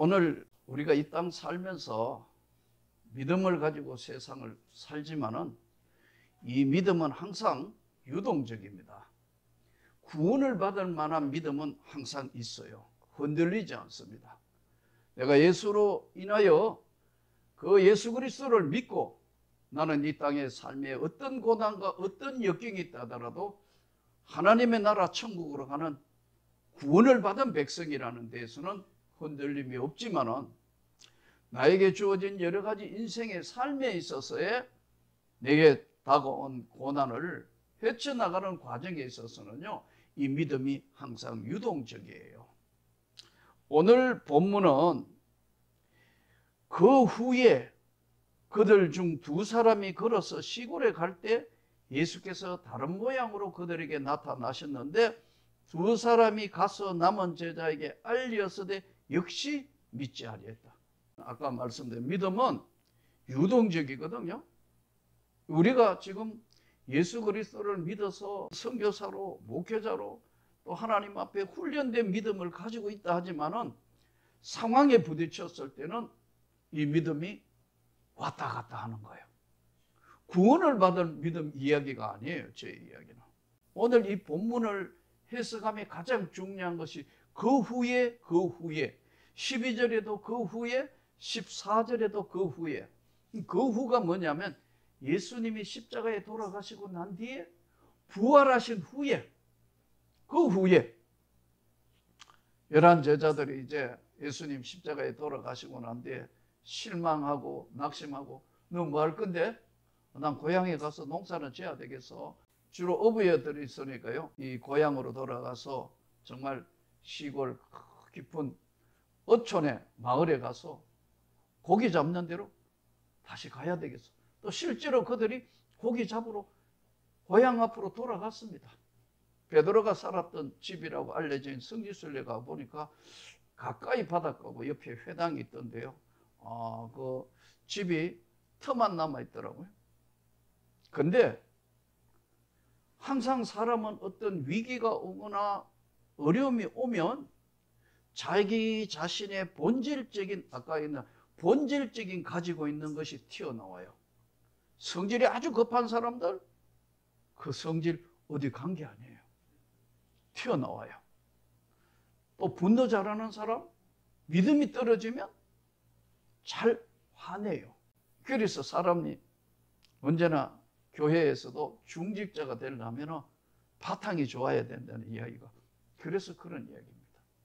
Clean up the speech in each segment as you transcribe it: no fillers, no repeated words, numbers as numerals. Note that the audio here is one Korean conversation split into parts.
오늘 우리가 이 땅 살면서 믿음을 가지고 세상을 살지만은 이 믿음은 항상 유동적입니다. 구원을 받을 만한 믿음은 항상 있어요. 흔들리지 않습니다. 내가 예수로 인하여 그 예수 그리스도를 믿고 나는 이 땅의 삶에 어떤 고난과 어떤 역경이 있다 하더라도 하나님의 나라 천국으로 가는 구원을 받은 백성이라는 데에서는 흔들림이 없지만은 나에게 주어진 여러 가지 인생의 삶에 있어서의 내게 다가온 고난을 헤쳐나가는 과정에 있어서는요, 이 믿음이 항상 유동적이에요. 오늘 본문은 그 후에 그들 중 두 사람이 걸어서 시골에 갈 때 예수께서 다른 모양으로 그들에게 나타나셨는데 두 사람이 가서 남은 제자에게 알리었으되 역시 믿지 아니했다. 아까 말씀드린 믿음은 유동적이거든요. 우리가 지금 예수 그리스도를 믿어서 선교사로 목회자로 또 하나님 앞에 훈련된 믿음을 가지고 있다 하지만은 상황에 부딪혔을 때는 이 믿음이 왔다 갔다 하는 거예요. 구원을 받은 믿음 이야기가 아니에요. 제 이야기는. 오늘 이 본문을 해석함에 가장 중요한 것이 그 후에 12절에도 그 후에 14절에도 그 후에 그 후가 뭐냐면 예수님이 십자가에 돌아가시고 난 뒤에 부활하신 후에 그 후에 11 제자들이 이제 예수님 십자가에 돌아가시고 난 뒤에 실망하고 낙심하고 너 뭐 할 건데? 난 고향에 가서 농사는 지어야 되겠어. 주로 어부들이 있으니까요. 이 고향으로 돌아가서 정말 시골 깊은 어촌에 마을에 가서 고기 잡는 대로 다시 가야 되겠어. 또 실제로 그들이 고기 잡으러 고향 앞으로 돌아갔습니다. 베드로가 살았던 집이라고 알려진 성지순례 가 보니까 가까이 바닷가고 옆에 회당이 있던데요. 그 집이 터만 남아 있더라고요. 근데 항상 사람은 어떤 위기가 오거나 어려움이 오면 자기 자신의 본질적인 아까 있는 본질적인 가지고 있는 것이 튀어나와요. 성질이 아주 급한 사람들 그 성질 어디 간 게 아니에요. 튀어나와요. 또 분노 잘하는 사람 믿음이 떨어지면 잘 화내요. 그래서 사람이 언제나 교회에서도 중직자가 되려면 바탕이 좋아야 된다는 이야기가 그래서 그런 이야기입니다.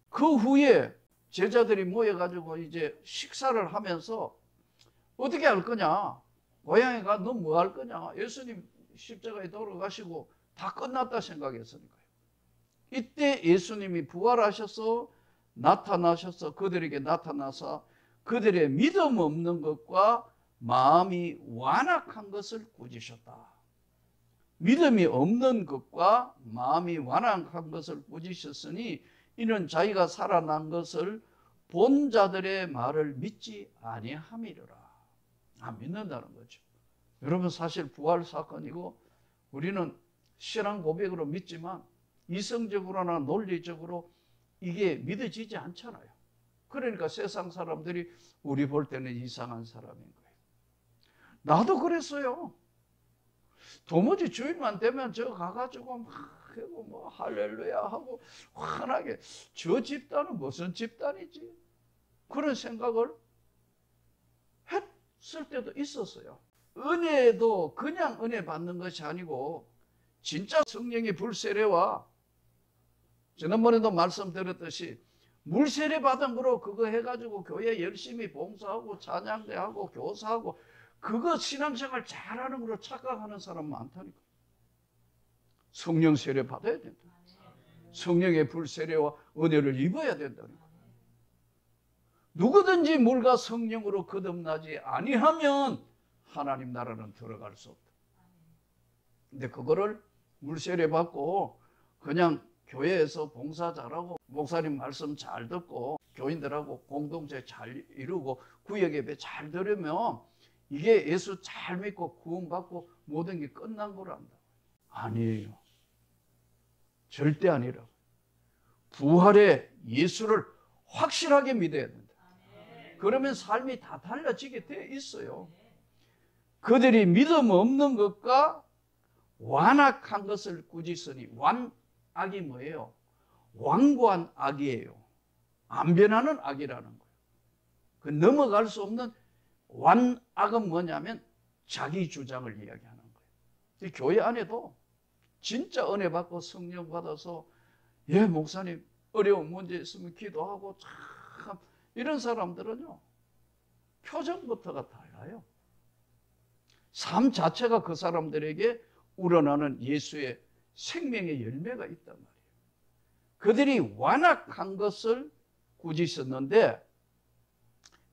그 후에 제자들이 모여가지고 이제 식사를 하면서 어떻게 할 거냐? 고향에 가 너 뭐 할 거냐? 예수님 십자가에 돌아가시고 다 끝났다 생각했으니까요. 이때 예수님이 부활하셔서 나타나셔서 그들에게 나타나서 그들의 믿음 없는 것과 마음이 완악한 것을 꾸짖으셨다. 믿음이 없는 것과 마음이 완악한 것을 꾸짖으셨으니 이는 자기가 살아난 것을 본 자들의 말을 믿지 아니함이로라. 안 믿는다는 거죠. 여러분 사실 부활 사건이고 우리는 신앙 고백으로 믿지만 이성적으로나 논리적으로 이게 믿어지지 않잖아요. 그러니까 세상 사람들이 우리 볼 때는 이상한 사람인 거예요. 나도 그랬어요. 도무지 주일만 되면 저 가가지고 막 뭐 할렐루야 하고 환하게 저 집단은 무슨 집단이지? 그런 생각을 했을 때도 있었어요. 은혜도 그냥 은혜 받는 것이 아니고 진짜 성령의 불세례와 지난번에도 말씀드렸듯이 물세례 받은 거로 그거 해가지고 교회 열심히 봉사하고 찬양대하고 교사하고 그거 신앙생활 잘하는 거로 착각하는 사람 많다니까. 성령 세례 받아야 된다. 성령의 불세례와 은혜를 입어야 된다니까. 누구든지 물과 성령으로 거듭나지 아니하면 하나님 나라는 들어갈 수 없다. 근데 그거를 물세례 받고 그냥 교회에서 봉사 잘하고 목사님 말씀 잘 듣고 교인들하고 공동체 잘 이루고 구역 예배 잘 들으면 이게 예수 잘 믿고 구원받고 모든 게 끝난 거란다. 아니에요. 절대 아니라고. 부활의 예수를 확실하게 믿어야 된다. 그러면 삶이 다 달라지게 돼 있어요. 그들이 믿음 없는 것과 완악한 것을 꾸짖으니, 완악이 뭐예요? 완고한 악이에요. 안 변하는 악이라는 거예요. 그 넘어갈 수 없는 완악은 뭐냐면 자기 주장을 이야기하는 거예요. 이 교회 안에도 진짜 은혜 받고 성령 받아서, 예, 목사님 어려운 문제 있으면 기도하고, 참 이런 사람들은요, 표정부터가 달라요. 삶 자체가 그 사람들에게 우러나는 예수의 생명의 열매가 있단 말이에요. 그들이 완악한 것을 꾸짖었는데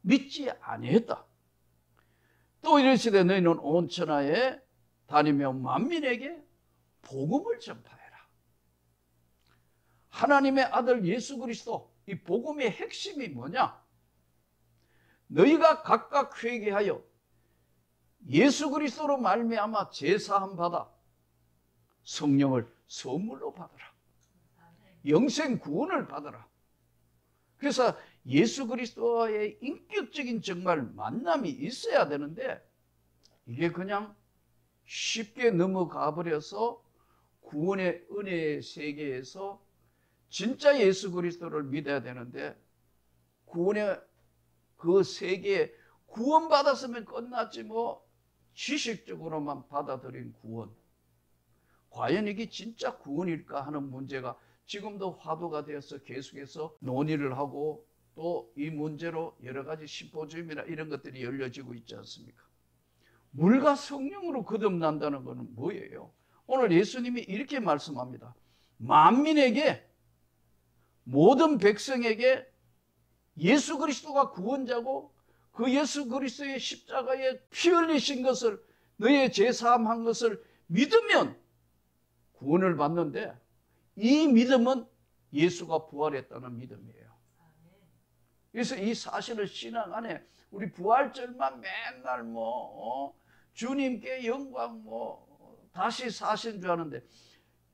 믿지 아니했다. 또 이르시되 너희는 온 천하에 다니며 만민에게 복음을 전파해라. 하나님의 아들 예수 그리스도, 이 복음의 핵심이 뭐냐? 너희가 각각 회개하여 예수 그리스도로 말미암아 제사함 받아 성령을 선물로 받으라. 영생 구원을 받으라. 그래서 예수 그리스도와의 인격적인 정말 만남이 있어야 되는데, 이게 그냥 쉽게 넘어가 버려서 구원의 은혜의 세계에서 진짜 예수 그리스도를 믿어야 되는데, 구원의 그 세계에 구원받았으면 끝났지, 뭐 지식적으로만 받아들인 구원, 과연 이게 진짜 구원일까 하는 문제가 지금도 화두가 되어서 계속해서 논의를 하고, 또 이 문제로 여러 가지 심포지움이나 이런 것들이 열려지고 있지 않습니까? 물과 성령으로 거듭난다는 것은 뭐예요? 오늘 예수님이 이렇게 말씀합니다. 만민에게, 모든 백성에게 예수 그리스도가 구원자고 그 예수 그리스도의 십자가에 피 흘리신 것을, 너의 제사함한 것을 믿으면 구원을 받는데, 이 믿음은 예수가 부활했다는 믿음이에요. 그래서 이 사실을 신앙 안에 우리 부활절만 맨날 주님께 영광 다시 사신 줄 아는데,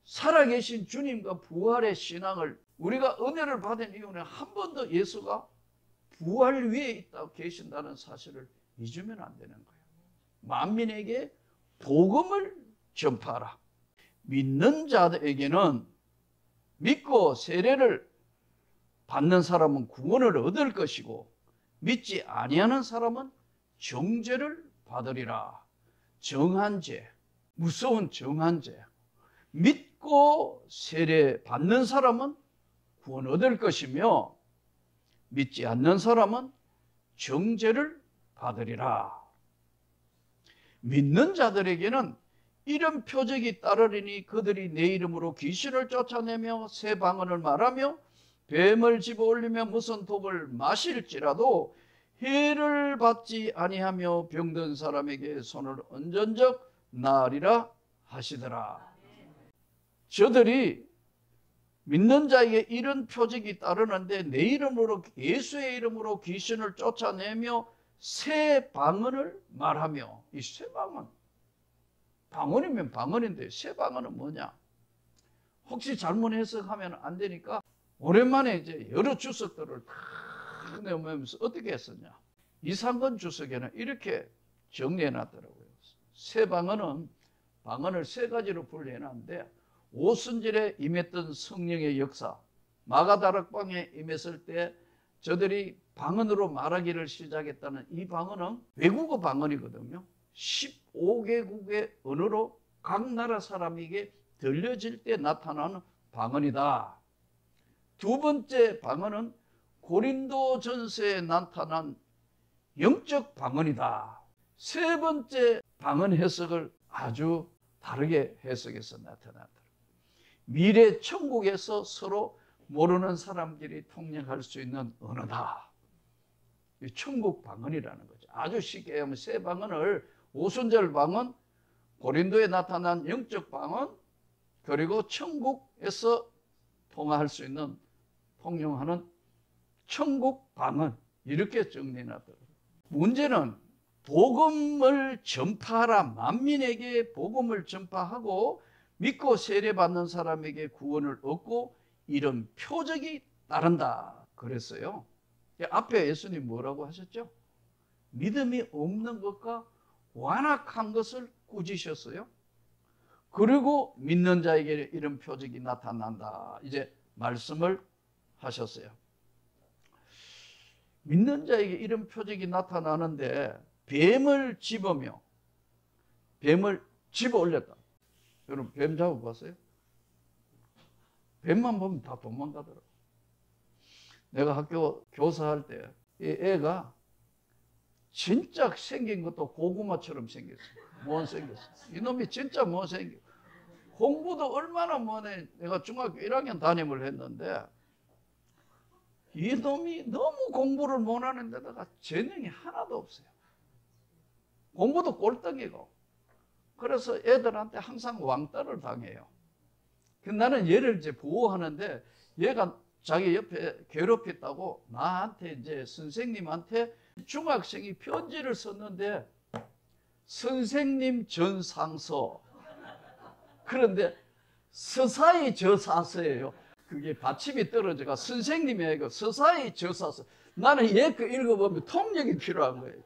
살아계신 주님과 부활의 신앙을, 우리가 은혜를 받은 이유는 한 번도 예수가 부활 위에 있다 계신다는 사실을 잊으면 안 되는 거예요. 만민에게 복음을 전파하라. 믿는 자에게는, 믿고 세례를 받는 사람은 구원을 얻을 것이고 믿지 아니하는 사람은 정죄를 받으리라. 정한 죄, 무서운 정한 죄. 믿고 세례 받는 사람은 구원 얻을 것이며 믿지 않는 사람은 정죄를 받으리라. 믿는 자들에게는 이런 표적이 따르리니 그들이 내 이름으로 귀신을 쫓아내며 새 방언을 말하며 뱀을 집어올리며 무슨 독을 마실지라도 해를 받지 아니하며 병든 사람에게 손을 얹은적 나으리라 하시더라. 저들이 믿는 자에게 이런 표적이 따르는데 내 이름으로, 예수의 이름으로 귀신을 쫓아내며 새 방언을 말하며, 이 새 방언, 방언이면 방언인데 새 방언은 뭐냐? 혹시 잘못 해석하면 안 되니까 오랜만에 이제 여러 주석들을 다 내면서 어떻게 했었냐? 이상건 주석에는 이렇게 정리해 놨더라고요. 새 방언은, 방언을 세 가지로 분류해놨는데, 오순절에 임했던 성령의 역사, 마가다락방에 임했을 때 저들이 방언으로 말하기를 시작했다는 이 방언은 외국어 방언이거든요. 15개국의 언어로 각 나라 사람에게 들려질 때 나타나는 방언이다. 두 번째 방언은 고린도 전서에 나타난 영적 방언이다. 세 번째 방언 해석을 아주 다르게 해석해서 나타났다. 미래 천국에서 서로 모르는 사람들이 통역할 수 있는 언어다. 천국 방언이라는 거죠. 아주 쉽게 하면 세 방언을, 오순절 방언, 고린도에 나타난 영적 방언, 그리고 천국에서 통화할 수 있는, 통용하는 천국 방언, 이렇게 정리해놨더라고요. 문제는 복음을 전파하라. 만민에게 복음을 전파하고 믿고 세례받는 사람에게 구원을 얻고 이런 표적이 따른다 그랬어요. 앞에 예수님 뭐라고 하셨죠? 믿음이 없는 것과 완악한 것을 꾸짖으셨어요. 그리고 믿는 자에게 이런 표적이 나타난다. 이제 말씀을 하셨어요. 믿는 자에게 이런 표적이 나타나는데 뱀을 집으며 뱀을 집어 올렸다. 여러분 뱀 잡아봤어요? 뱀만 보면 다 도망가더라고. 내가 학교 교사할 때 이 애가 진짜 생긴 것도 고구마처럼 생겼어. 못생겼어. 이놈이 진짜 못생겨. 공부도 얼마나 못해. 내가 중학교 1학년 담임을 했는데 이놈이 너무 공부를 못하는 데다가 재능이 하나도 없어요. 공부도 꼴등이고. 그래서 애들한테 항상 왕따를 당해요. 나는 얘를 이제 보호하는데 얘가 자기 옆에 괴롭혔다고 나한테 이제 선생님한테 중학생이 편지를 썼는데 선생님 전상서. 그런데 서사히 저사서예요. 그게 받침이 떨어져가 선생님이 아니고 서사히 저사서. 나는 얘 거 읽어보면 통역이 필요한 거예요.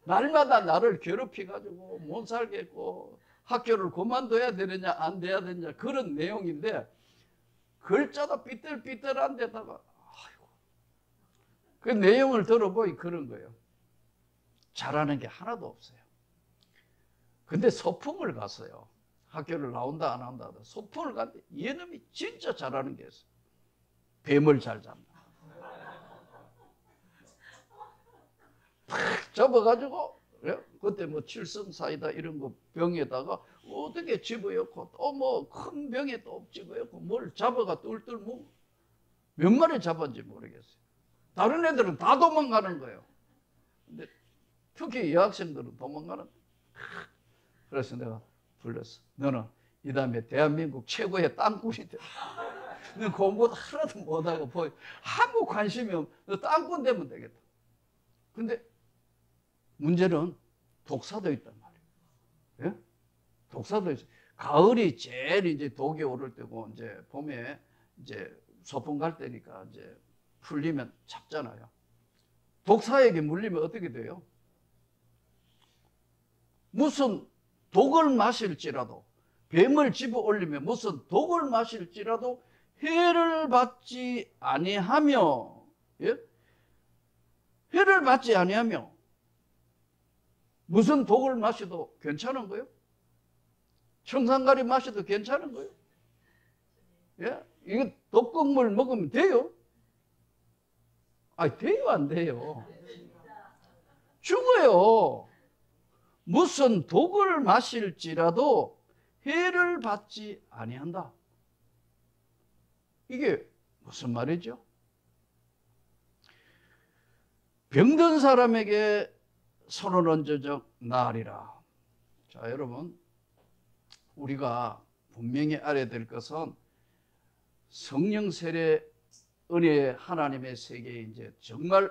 날마다 나를 괴롭혀가지고 못 살겠고 학교를 그만둬야 되느냐 안 돼야 되느냐 그런 내용인데 글자도 삐뚤삐뚤한 데다가 아이고 그 내용을 들어보니 그런 거예요. 잘하는 게 하나도 없어요. 근데 소풍을 갔어요. 학교를 나온다 안 한다 하다 소풍을 갔는데 얘놈이 진짜 잘하는 게 있어요. 뱀을 잘 잡는다. 탁 잡아가지고 그때 뭐 칠성사이다 이런 거 병에다가 어떻게 집어넣고 또 뭐 큰 병에 또 집어넣고 뭘 잡아가 똘똘 몇 마리 잡았는지 모르겠어요. 다른 애들은 다 도망가는 거예요. 근데 특히 여학생들은 도망가는 거예요. 그래서 내가 불렀어. 너는 이 다음에 대한민국 최고의 땅꾼이 돼. 너 공부도 하나도 못하고 보여. 아무 관심이 없어. 너 땅꾼 되면 되겠다. 근데 문제는 독사도 있단 말이에요. 예? 독사도 있어요. 가을이 제일 이제 독이 오를 때고 이제 봄에 이제 소풍 갈 때니까 이제 풀리면 잡잖아요. 독사에게 물리면 어떻게 돼요? 무슨 독을 마실지라도 뱀을 집어 올리면 무슨 독을 마실지라도 해를 받지 아니하며 예? 해를 받지 아니하며 무슨 독을 마셔도 괜찮은 거예요? 청산가리 마셔도 괜찮은 거예요? 예? 이거 독극물 먹으면 돼요? 아니 돼요 안 돼요? 죽어요. 무슨 독을 마실지라도 해를 받지 아니한다. 이게 무슨 말이죠? 병든 사람에게 손을 얹어적 나으리라. 자, 여러분, 우리가 분명히 알아야 될 것은 성령 세례 은혜 하나님의 세계에 이제 정말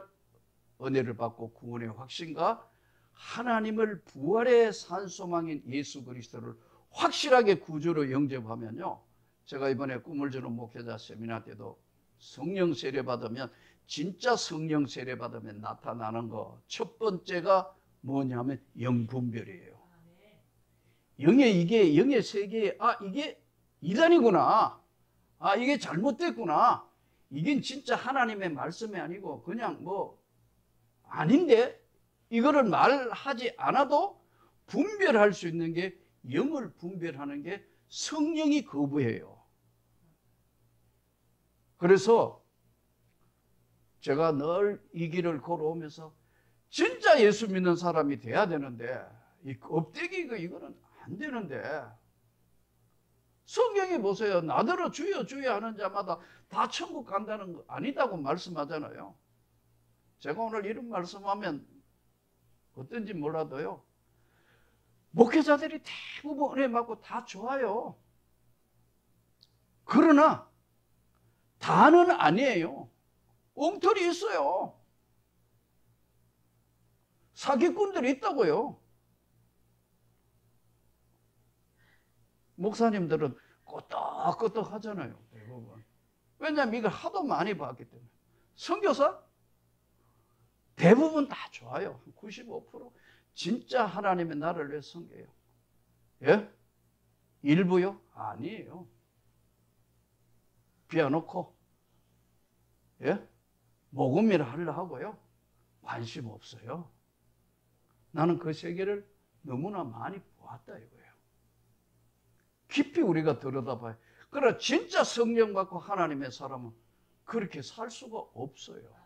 은혜를 받고 구원의 확신과 하나님을 부활의 산소망인 예수 그리스도를 확실하게 구주로 영접하면요. 제가 이번에 꿈을 주는 목회자 세미나 때도 성령 세례 받으면 진짜 성령 세례 받으면 나타나는 거 첫 번째가 뭐냐면 영분별이에요. 영의 세계에 이게 이단이구나. 이게 잘못됐구나. 이게 진짜 하나님의 말씀이 아니고 그냥 뭐 아닌데 이거를 말하지 않아도 분별할 수 있는 게 영을 분별하는 게 성령이 거부해요. 그래서 제가 늘 이 길을 걸어오면서 진짜 예수 믿는 사람이 돼야 되는데 이 껍데기 이거는 안 되는데 성경에 보세요. 나더러 주여 주여 하는 자마다 다 천국 간다는 거 아니다고 말씀하잖아요. 제가 오늘 이런 말씀하면 어떤지 몰라도요. 목회자들이 대부분 은혜 받고 다 좋아요. 그러나 다는 아니에요. 엉터리 있어요. 사기꾼들이 있다고요. 목사님들은 끄떡끄떡 하잖아요. 대부분. 왜냐하면 이걸 하도 많이 봤기 때문에. 선교사? 대부분 다 좋아요. 95% 진짜 하나님의 나라를 위해 섬겨요. 예? 일부요? 아니에요. 비워놓고 예? 모금이라 하려 하고요. 관심 없어요. 나는 그 세계를 너무나 많이 보았다 이거예요. 깊이 우리가 들여다봐요. 그러나 진짜 성령 받고 하나님의 사람은 그렇게 살 수가 없어요.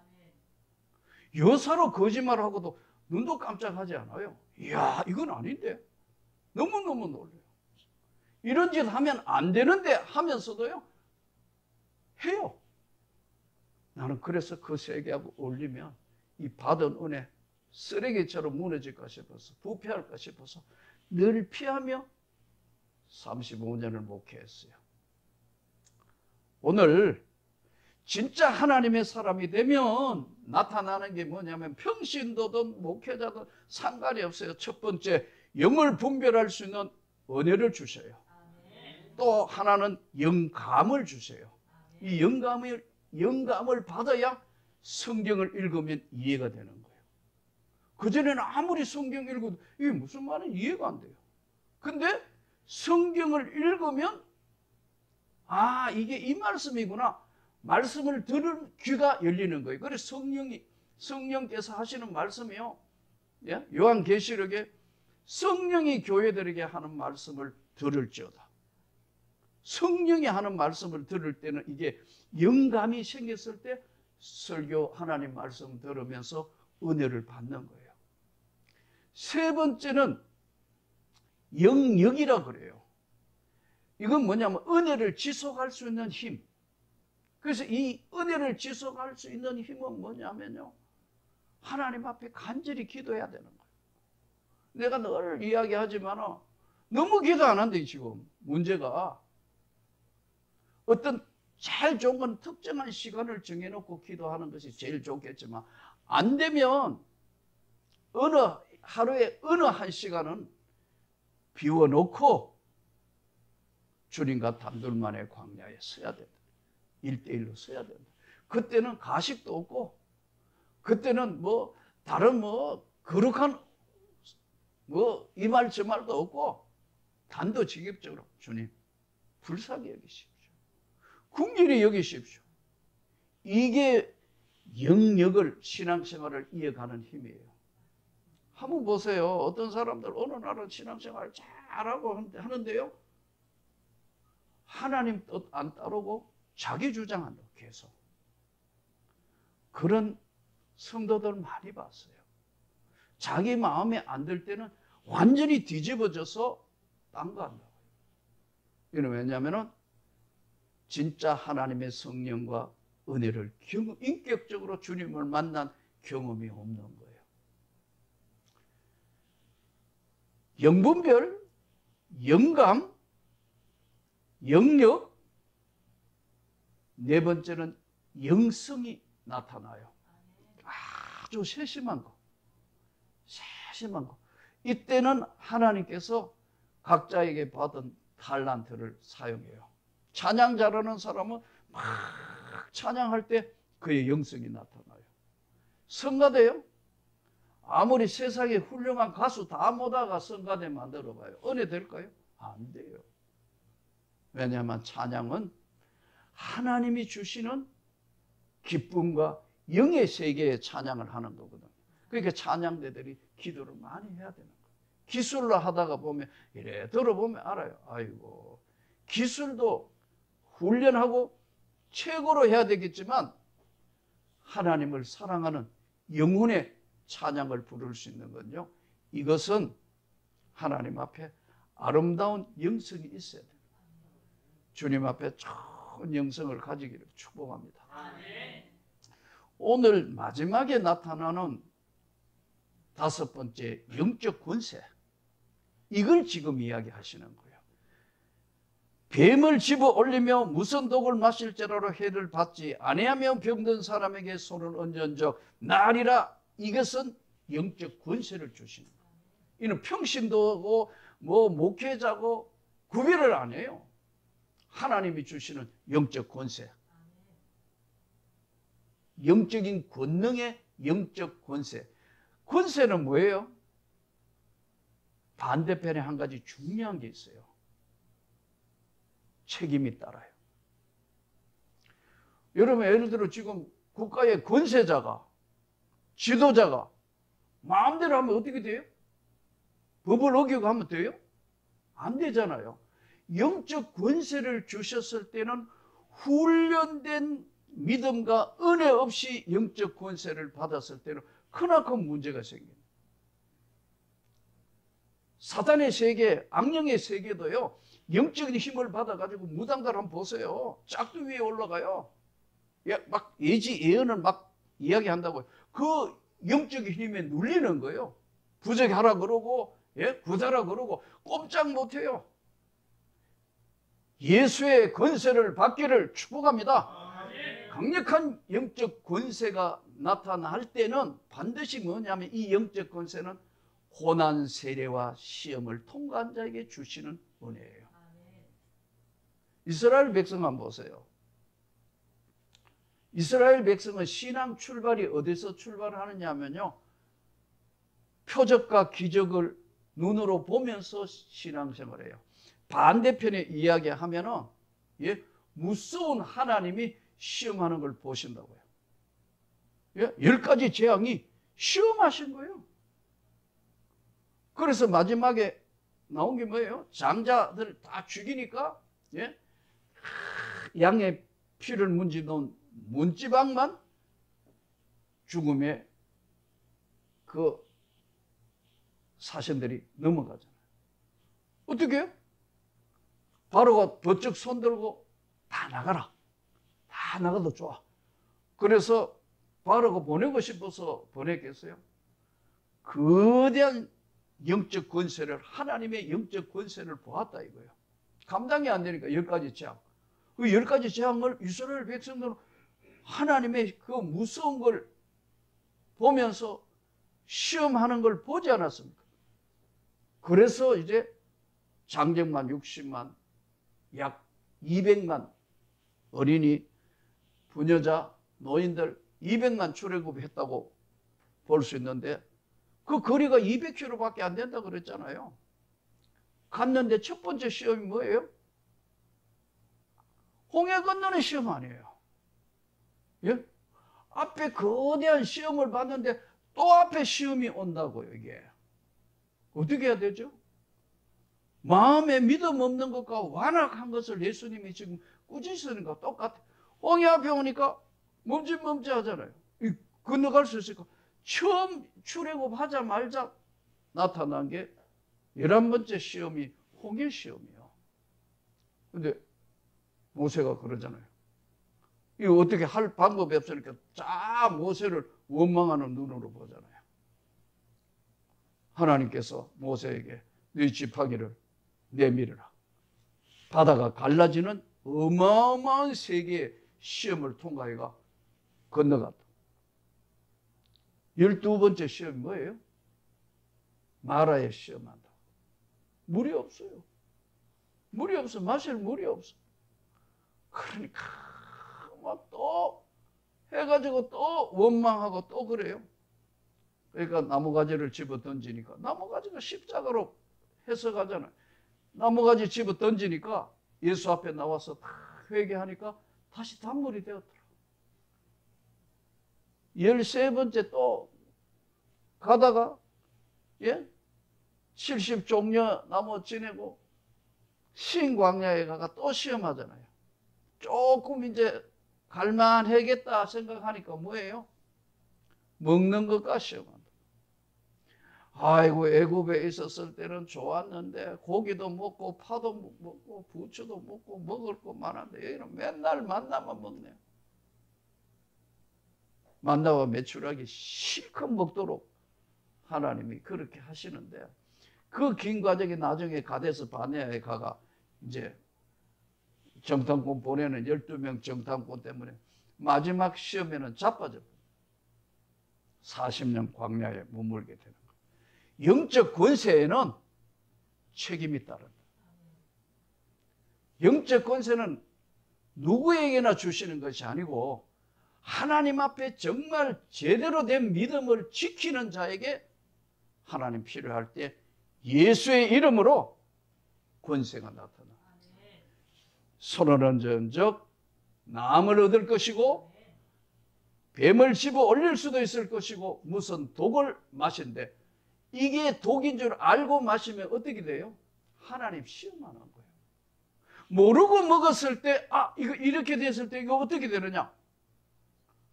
여사로 거짓말하고도 눈도 깜짝하지 않아요. 이야, 이건 아닌데. 너무너무 놀래요. 이런 짓 하면 안 되는데 하면서도요, 해요. 나는 그래서 그 세계하고 어울리면 이 받은 은혜 쓰레기처럼 무너질까 싶어서, 부패할까 싶어서 늘 피하며 35년을 목회했어요. 오늘 진짜 하나님의 사람이 되면 나타나는 게 뭐냐면 평신도든 목회자든 상관이 없어요. 첫 번째, 영을 분별할 수 있는 은혜를 주셔요. 또 하나는 영감을 주세요. 이 영감을 받아야 성경을 읽으면 이해가 되는 거예요. 그전에는 아무리 성경 읽어도 이게 무슨 말인지 이해가 안 돼요. 근데 성경을 읽으면 아, 이게 이 말씀이구나. 말씀을 들을 귀가 열리는 거예요. 그래서 성령께서 하시는 말씀이요. 예? 요한계시록에 성령이 교회들에게 하는 말씀을 들을지어다. 성령이 하는 말씀을 들을 때는 이게 영감이 생겼을 때 설교 하나님 말씀 들으면서 은혜를 받는 거예요. 세 번째는 영역이라 그래요. 이건 뭐냐면 은혜를 지속할 수 있는 힘. 그래서 이 은혜를 지속할 수 있는 힘은 뭐냐면요. 하나님 앞에 간절히 기도해야 되는 거예요. 내가 늘 이야기하지만 너무 기도 안 한대 지금. 문제가 어떤 제일 좋은 건 특정한 시간을 정해놓고 기도하는 것이 제일 좋겠지만 안 되면 하루에 어느 한 시간은 비워놓고 주님과 단둘만의 광야에 서야 된다. 1대1로 서야 된다. 그때는 가식도 없고 그때는 다른 거룩한 이 말 저 말도 없고 단도직입적으로 주님 불쌍히 여기십시오. 긍휼히 여기십시오. 이게 영역을 신앙생활을 이어가는 힘이에요. 한번 보세요. 어떤 사람들 어느 날은 신앙생활을 잘하고 하는데요. 하나님 뜻 안 따르고 자기 주장한다. 계속. 그런 성도들 많이 봤어요. 자기 마음에 안 들 때는 완전히 뒤집어져서 딴 거 한다고요. 이는 왜냐하면 진짜 하나님의 성령과 은혜를 인격적으로 주님을 만난 경험이 없는 거예요. 영분별, 영감, 영역, 네 번째는 영성이 나타나요. 아주 세심한 거. 세심한 거. 이때는 하나님께서 각자에게 받은 달란트를 사용해요. 찬양 잘하는 사람은 막 찬양할 때 그의 영성이 나타나요. 성가대요? 아무리 세상에 훌륭한 가수 다 모다가 성가대 만들어봐요. 은혜 될까요? 안 돼요. 왜냐하면 찬양은 하나님이 주시는 기쁨과 영의 세계에 찬양을 하는 거거든요. 그러니까 찬양대들이 기도를 많이 해야 되는 거예요. 기술로 하다가 보면 이래 들어보면 알아요. 아이고 기술도 훈련하고 최고로 해야 되겠지만 하나님을 사랑하는 영혼의 찬양을 부를 수 있는 건요. 이것은 하나님 앞에 아름다운 영성이 있어야 돼요. 주님 앞에 좋은 영성을 가지기를 축복합니다. 오늘 마지막에 나타나는 다섯 번째 영적 권세. 이걸 지금 이야기하시는 거예요. 뱀을 집어 올리며 무슨 독을 마실지라도 해를 받지 아니하며 병든 사람에게 손을 얹은 적 나리라. 이것은 영적 권세를 주시는 거예요. 이는 평신도고 목회자고 구별을 안 해요. 하나님이 주시는 영적 권세. 영적인 권능의 영적 권세. 권세는 뭐예요? 반대편에 한 가지 중요한 게 있어요. 책임이 따라요. 여러분 예를 들어 지금 국가의 권세자가, 지도자가 마음대로 하면 어떻게 돼요? 법을 어기고 하면 돼요? 안 되잖아요. 영적 권세를 주셨을 때는 훈련된 믿음과 은혜 없이 영적 권세를 받았을 때는 크나큰 문제가 생깁니다. 사단의 세계, 악령의 세계도요, 영적인 힘을 받아가지고 무당들 한번 보세요. 짝두 위에 올라가요. 막 예언을 막 이야기한다고요. 그 영적인 힘에 눌리는 거예요. 부적하라 그러고, 구자라 그러고, 꼼짝 못해요. 예수의 권세를 받기를 축복합니다. 강력한 영적 권세가 나타날 때는 반드시 뭐냐면 이 영적 권세는 고난 세례와 시험을 통과한 자에게 주시는 은혜예요. 이스라엘 백성 한번 보세요. 이스라엘 백성은 신앙 출발이 어디서 출발하느냐 하면요, 표적과 기적을 눈으로 보면서 신앙생활을 해요. 반대편에 이야기하면은 무서운 하나님이 시험하는 걸 보신다고요. 10가지 재앙이 시험하신 거예요. 그래서 마지막에 나온 게 뭐예요? 장자들 다 죽이니까 양의 피를 문지 놓은 문지방만 죽음의 그 사신들이 넘어가잖아요. 어떻게 해요? 바로가 번쩍 손들고 다 나가라. 다 나가도 좋아. 그래서 바로가 보내고 싶어서 보냈겠어요? 거대한 영적 권세를, 하나님의 영적 권세를 보았다 이거예요. 감당이 안 되니까 10가지 재앙. 그 10가지 재앙을 이스라엘 백성들은 하나님의 그 무서운 걸 보면서 시험하는 걸 보지 않았습니까? 그래서 이제 장정만 60만, 약 200만 어린이, 부녀자, 노인들 200만 출애굽했다고 볼 수 있는데 그 거리가 200km밖에 안 된다 그랬잖아요. 갔는데 첫 번째 시험이 뭐예요? 홍해 건너는 시험 아니에요. 앞에 거대한 시험을 봤는데 또 앞에 시험이 온다고요. 이게 어떻게 해야 되죠? 마음에 믿음 없는 것과 완악한 것을 예수님이 지금 꾸짖으는 거 똑같아. 홍해 앞에 오니까 멈칫멈칫 하잖아요. 건너갈 수 있을까? 처음 출애굽하자마자 나타난 게 11번째 시험이 홍해 시험이에요. 근데 모세가 그러잖아요. 이거 어떻게 할 방법이 없으니까 쫙 모세를 원망하는 눈으로 보잖아요. 하나님께서 모세에게 네 지팡이를 내밀어라. 바다가 갈라지는 어마어마한 세계의 시험을 통과해가 건너갔다. 12번째 시험이 뭐예요? 마라에 시험한다. 물이 없어요. 물이 없어. 마실 물이 없어. 그러니까 막 또 해가지고 또 원망하고 또 그래요. 그러니까 나무가지를 집어 던지니까 나무가지가 십자가로 해석하잖아요. 나무가지 집어 던지니까 예수 앞에 나와서 다 회개하니까 다시 단물이 되었더라. 13번째 또 가다가 70종려 나무 지내고 신광야에 가가 또 시험하잖아요. 조금 이제 갈만하겠다 생각하니까 뭐예요? 먹는 것과 시험한다. 아이고 애굽에 있었을 때는 좋았는데 고기도 먹고 파도 먹고 부추도 먹고 먹을 거 많은데 여기는 맨날 만나만 먹네요. 만나와 메추라기 실컷 먹도록 하나님이 그렇게 하시는데 그 긴 과정이 나중에 가데스 바네아에 가가 이제 정탐꾼 보내는 12명 정탐꾼 때문에 마지막 시험에는 자빠져 40년 광야에 머물게 되는 거예요. 영적 권세에는 책임이 따른다. 영적 권세는 누구에게나 주시는 것이 아니고 하나님 앞에 정말 제대로 된 믿음을 지키는 자에게 하나님 필요할 때 예수의 이름으로 권세가 나타나. 손을 얹은 적 나음을 얻을 것이고 뱀을 집어 올릴 수도 있을 것이고 무슨 독을 마신대. 이게 독인 줄 알고 마시면 어떻게 돼요? 하나님 시험하는 거예요. 모르고 먹었을 때, 이거 이렇게 됐을 때 이거 어떻게 되느냐?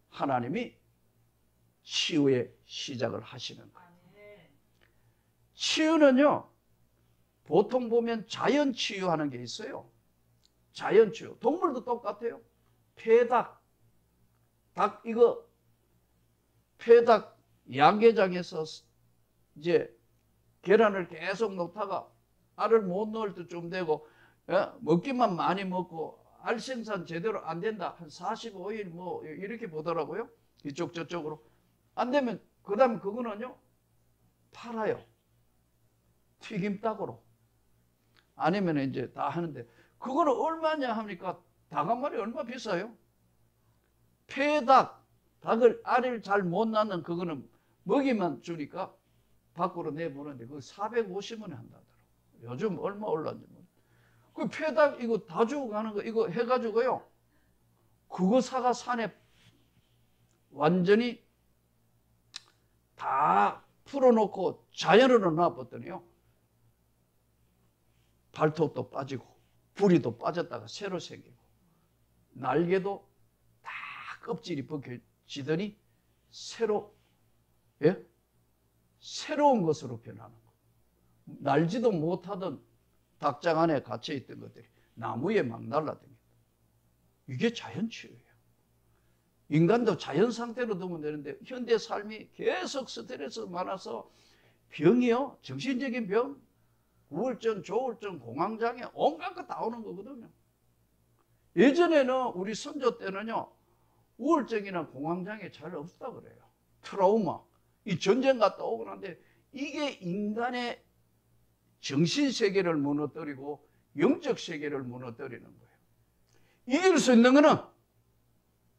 하나님이 치유의 시작을 하시는 거예요. 치유는요, 보통 보면 자연 치유하는 게 있어요. 자연 치유. 동물도 똑같아요. 폐닭. 닭, 이거, 폐닭 양계장에서 이제 계란을 계속 놓다가 알을 못 넣을 때쯤 되고, 먹기만 많이 먹고 알 생산 제대로 안 된다. 한 45일 뭐 이렇게 보더라고요. 이쪽 저쪽으로. 안 되면 그 다음 그거는요. 팔아요. 튀김닭으로. 아니면 이제 다 하는데 그거는 얼마냐 합니까? 닭 한 마리 얼마 비싸요? 폐닭, 닭을 알을 잘 못 낳는 그거는 먹이만 주니까 밖으로 내보는데 그거 450원에 한다더라고요. 요즘 얼마 올랐는지 모르겠어요. 그 폐닭 이거 다 주고 가는 거 이거 해가지고요. 그거 사가 산에 완전히 다 풀어놓고 자연으로 놔봤더니요. 발톱도 빠지고 부리도 빠졌다가 새로 생기고 날개도 다 껍질이 벗겨지더니 새로운 것으로 변하는 거. 날지도 못하던 닭장 안에 갇혀있던 것들이 나무에 막 날라다닙니다. 이게 자연치유예요. 인간도 자연 상태로 두면 되는데 현대 삶이 계속 스트레스 많아서 병이요. 정신적인 병, 우울증, 조울증, 공황장애 온갖 거 다 오는 거거든요. 예전에는 우리 선조 때는요. 우울증이나 공황장애 잘 없다 그래요. 트라우마. 이 전쟁 갔다 오고 난데 이게 인간의 정신세계를 무너뜨리고 영적 세계를 무너뜨리는 거예요. 이길 수 있는 것은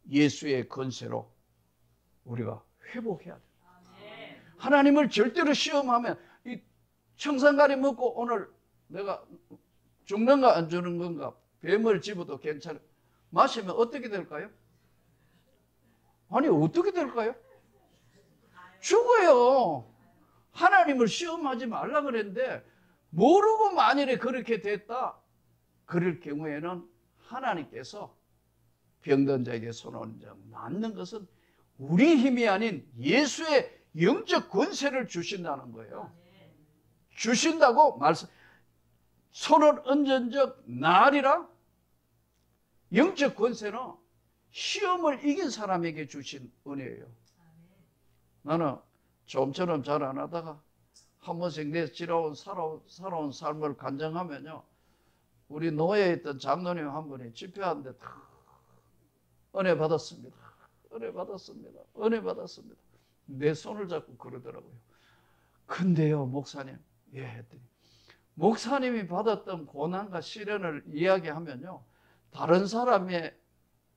예수의 권세로 우리가 회복해야 돼요. 하나님을 절대로 시험하면 이 청산가리 먹고 오늘 내가 죽는가 안 죽는 건가 뱀을 집어도 괜찮아. 마시면 어떻게 될까요? 아니 어떻게 될까요? 죽어요. 하나님을 시험하지 말라 그랬는데 모르고 만일에 그렇게 됐다. 그럴 경우에는 하나님께서 병든 자에게 손을 얹어 낫는 것은 우리 힘이 아닌 예수의 영적 권세를 주신다는 거예요. 주신다고 말씀. 손을 얹은 적 나으리라. 영적 권세는 시험을 이긴 사람에게 주신 은혜예요. 나는 좀처럼 잘 안 하다가 한 번씩 내 지나온 살아온 삶을 간증하면요. 우리 노예에 있던 장로님 한 분이 집회하는데 다 은혜 받았습니다. 은혜 받았습니다. 은혜 받았습니다. 내 손을 잡고 그러더라고요. 근데요, 목사님. 예, 했더니. 목사님이 받았던 고난과 시련을 이야기하면요. 다른 사람의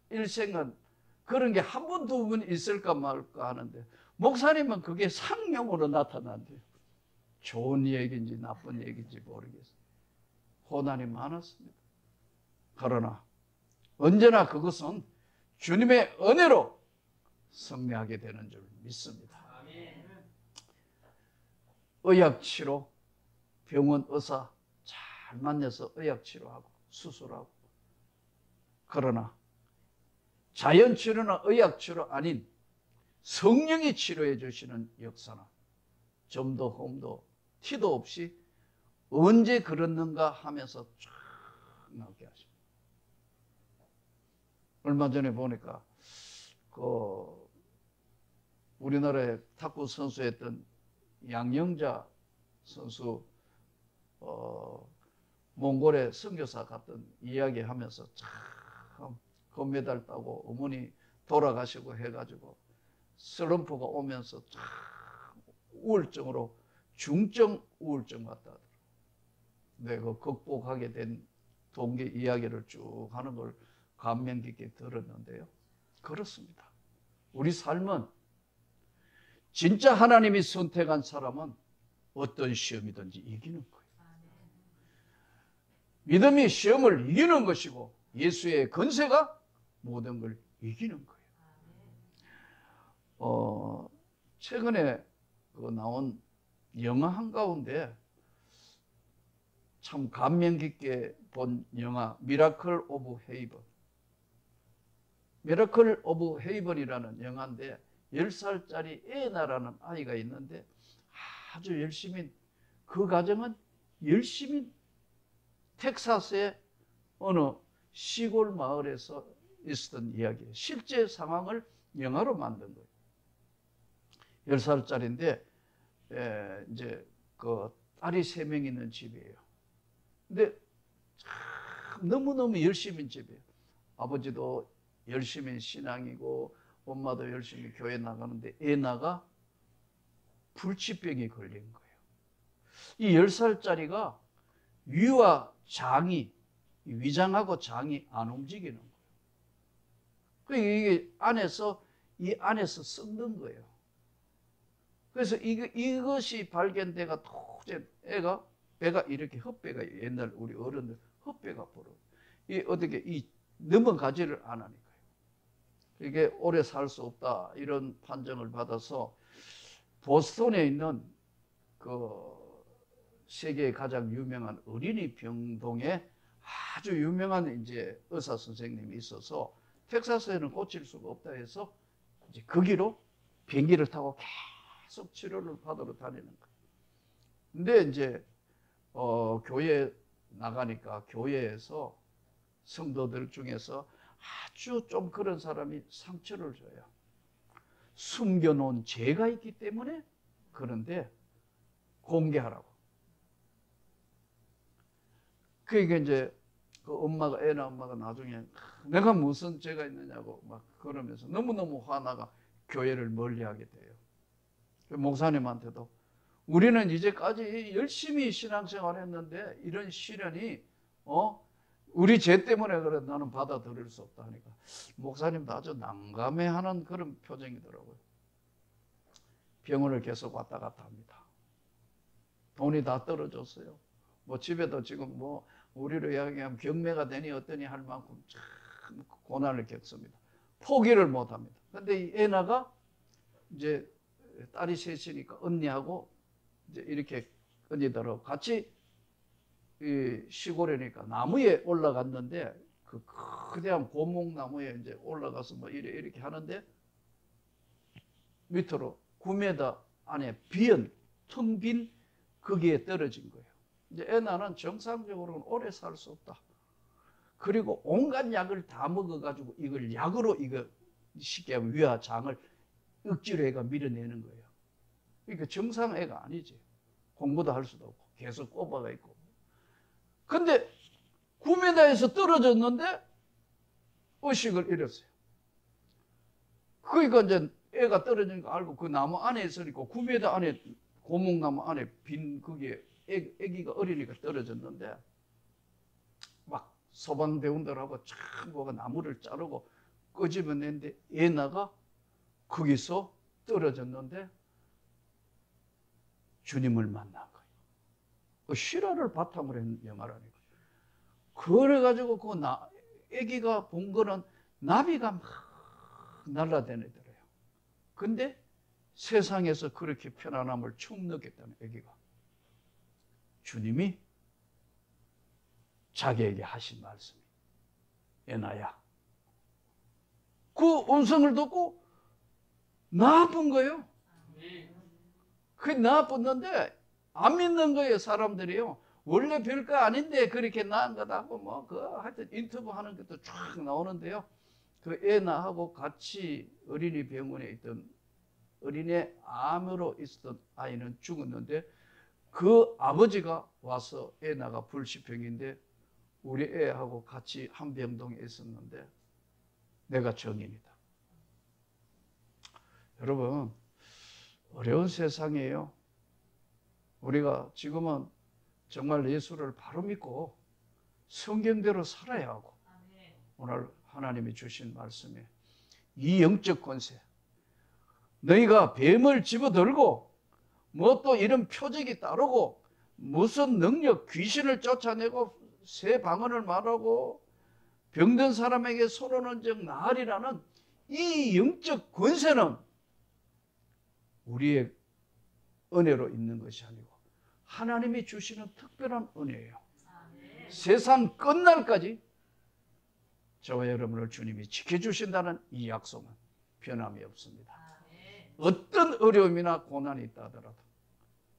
일생은 그런 게 한 번, 두 번 있을까 말까 하는데 목사님은 그게 상용으로 나타난대요. 좋은 얘기인지 나쁜 얘기인지 모르겠어요. 고난이 많았습니다. 그러나 언제나 그것은 주님의 은혜로 승리하게 되는 줄 믿습니다. 의학치료, 병원 의사 잘 만나서 의학치료하고 수술하고 그러나 자연치료나 의학치료 아닌 성령이 치료해 주시는 역사는 점도 홈도 티도 없이 언제 그랬는가 하면서 쫙 나오게 하십니다. 얼마 전에 보니까 우리나라의 탁구 선수였던 양영자 선수 몽골에 선교사 갔던 이야기하면서 참 금메달 따고 어머니 돌아가시고 해가지고 슬럼프가 오면서 참 우울증으로 중증 우울증 같다. 내가 극복하게 된 동기 이야기를 쭉 하는 걸 감명 깊게 들었는데요. 그렇습니다. 우리 삶은 진짜 하나님이 선택한 사람은 어떤 시험이든지 이기는 거예요. 믿음이 시험을 이기는 것이고 예수의 권세가 모든 걸 이기는 거예요. 최근에 나온 영화 한가운데 참 감명 깊게 본 영화 미라클 오브 헤이븐. 미라클 오브 헤이븐이라는 영화인데 10살짜리 에나라는 아이가 있는데 아주 열심히 그 가정은 열심히 텍사스의 어느 시골 마을에서 있었던 이야기예요. 실제 상황을 영화로 만든 거예요. 10살짜리인데 이제 그 딸이 3명 있는 집이에요. 근데 참 너무너무 열심히 집이에요. 아버지도 열심히 신앙이고 엄마도 열심히 교회 나가는데 에나가 불치병이 걸린 거예요. 이 10살짜리가 위와 장이, 위장하고 장이 안 움직이는 거예요. 이게 이 안에서 썩는 거예요. 그래서 이것이 발견돼가 도저히 배가 이렇게 헛배가 옛날 우리 어른들 헛배가 벌어. 어떻게 넘어가지를 않으니까요. 이게 오래 살 수 없다 이런 판정을 받아서 보스턴에 있는 그 세계의 가장 유명한 어린이 병동에 아주 유명한 이제 의사 선생님이 있어서 텍사스에는 고칠 수가 없다 해서 이제 거기로 비행기를 타고 계속 치료를 받으러 다니는 거예요. 근데 이제 교회 나가니까 교회에서 성도들 중에서 아주 좀 그런 사람이 상처를 줘요. 숨겨놓은 죄가 있기 때문에 그런데 공개하라고. 그러니까 이제 그 애나 엄마가 나중에 내가 무슨 죄가 있느냐고 막 그러면서 너무너무 화나가 교회를 멀리하게 돼요. 목사님한테도 우리는 이제까지 열심히 신앙생활 했는데 이런 시련이 우리 죄 때문에 그래 나는 받아들일 수 없다 하니까 목사님도 아주 난감해하는 그런 표정이더라고요. 병원을 계속 왔다 갔다 합니다. 돈이 다 떨어졌어요. 뭐 집에도 지금 뭐 우리로 이야기하면 경매가 되니 어떠니 할 만큼 참 고난을 겪습니다. 포기를 못 합니다. 근데 이 에나가 이제 딸이 셋이니까 언니하고 이제 이렇게 언니들하고 같이 이 시골이니까 나무에 올라갔는데 그 거대한 고목나무에 이제 올라가서 뭐 이렇게 하는데 밑으로 9m 안에 텅 빈 거기에 떨어진 거예요. 이제 에나는 정상적으로는 오래 살 수 없다. 그리고 온갖 약을 다 먹어가지고 이걸 약으로 쉽게 하면 위와 장을 억지로 애가 밀어내는 거예요. 그러니까 정상 애가 아니지. 공부도 할 수도 없고 계속 꼽아가 있고. 근데 9m에서 떨어졌는데 의식을 잃었어요. 그러니까 이제 애가 떨어지는 거 알고 그 나무 안에 있으니까 9m 안에 고목나무 안에 빈 거기에 애기가 어리니까 떨어졌는데 막 소방대원들하고 참 뭐가 나무를 자르고 끄집어냈는데 에나가 거기서 떨어졌는데 주님을 만난 거예요. 그 실화를 바탕으로 한 영화라니까. 그래가지고 그 애기가 본 거는 나비가 막 날아다니더래요. 근데 세상에서 그렇게 편안함을 처음 느꼈다는 애기가. 주님이 자기에게 하신 말씀이 에나야. 그 음성을 듣고 나쁜 거예요. 그 나빴는데 안 믿는 거예요, 사람들이요. 원래 별거 아닌데 그렇게 나은 거다고 뭐 하여튼 인터뷰 하는 것도 쫙 나오는데요. 그 에나하고 같이 어린이 병원에 있던 어린애 암으로 있었던 아이는 죽었는데 그 아버지가 와서 에나가 불치병인데 우리 애하고 같이 한 병동에 있었는데 내가 정인이다. 여러분, 어려운 세상이에요. 우리가 지금은 정말 예수를 바로 믿고 성경대로 살아야 하고 오늘 하나님이 주신 말씀에 이 영적 권세, 너희가 뱀을 집어들고 뭐 또 이런 표적이 따르고 무슨 능력, 귀신을 쫓아내고 새 방언을 말하고 병든 사람에게 손을 얹어 나으리라는 이 영적 권세는 우리의 은혜로 있는 것이 아니고 하나님이 주시는 특별한 은혜예요. 세상 끝날까지 저와 여러분을 주님이 지켜주신다는 이 약속은 변함이 없습니다. 어떤 어려움이나 고난이 있다 하더라도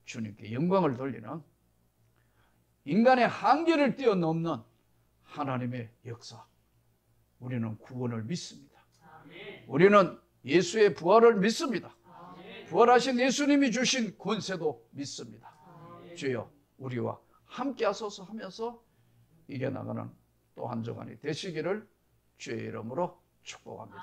주님께 영광을 돌리는 인간의 한계를 뛰어넘는 하나님의 역사, 우리는 구원을 믿습니다. 우리는 예수의 부활을 믿습니다. 부활하신 예수님이 주신 권세도 믿습니다. 주여 우리와 함께 하소서 하면서 이겨나가는 또 한 주간이 되시기를 주의 이름으로 축복합니다.